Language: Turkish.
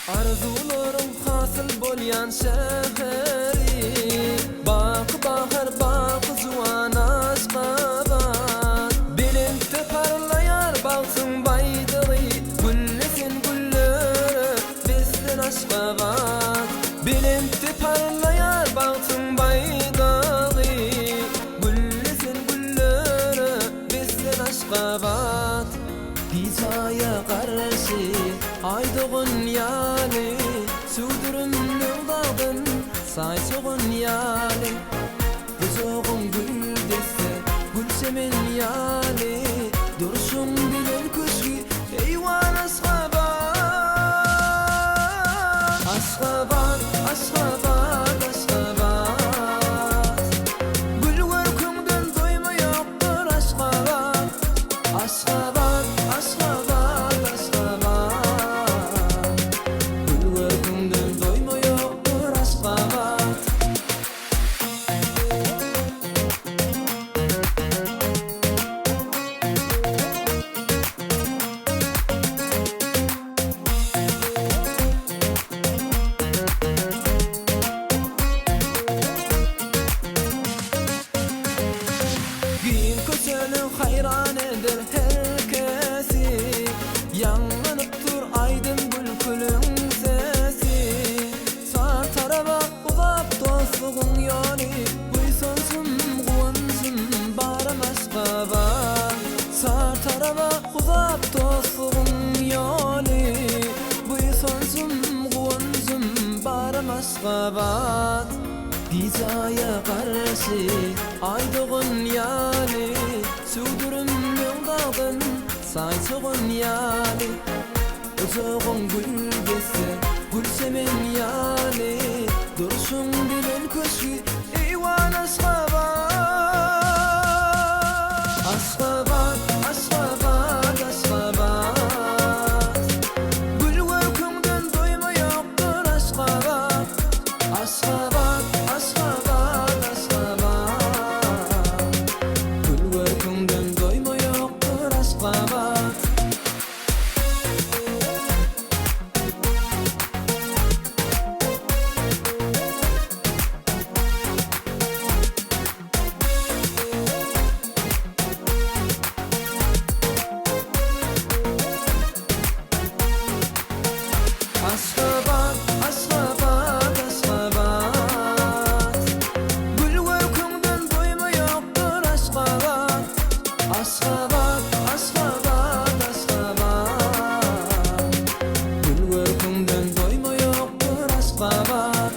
Arzularım hasıl bolyan şehri, bak bahar bak juwan aşkaban. Bilimde parlayar balsın baydığı, güllesin güllere bizden aşkaban. Bilimde parlayar balsın baydığı, güllesin güllere bizden aşkaban. Gizaya karşı aydıgın yali, sürdürümlüğün dağdın sayçığın yali. Buzoğun gül dese gülsemin yali, duruşun bilen köşkü eyvan Aşkaban. Aşkaban, Aşkaban, Aşkaban. Gül görkünden doyma yoktur Aşkaban. Aşkaban, Aşkaban, Aşkaban. Gül görkünden doyma yoktur Aşkaban. Gün köşeni hayran eder herkesi, yanlanıp dur aydın bülbülün sesi. Sağ tarafa uzap dostluğun yolu, buysonsun kuvansın barım Aşkaban. Sağ tarafa uzap dostluğun yolu, buysonsun kuvansın barım Aşkaban. Gizaya karşı aydıgın yali, sürdürümlüğün dağdın sayçığın yali. Uzoğun gül dese gülsemin yali, duruşun bilen köşkü eyvan Aşkaban. Aşkaban, Aşkaban, Aşkaban. Gül görkünden doyma yoktur Aşkaban. Aşkaban, Aşkaban, Aşkaban. Gül görkünden doyma yoktur Aşkaban. Aşkaban, Aşkaban, Aşkaban. Gül görkünden doyma yoktur Aşkaban. Aşkaban, Aşkaban, Aşkaban. Gül görkünden doyma yoktur Aşkaban.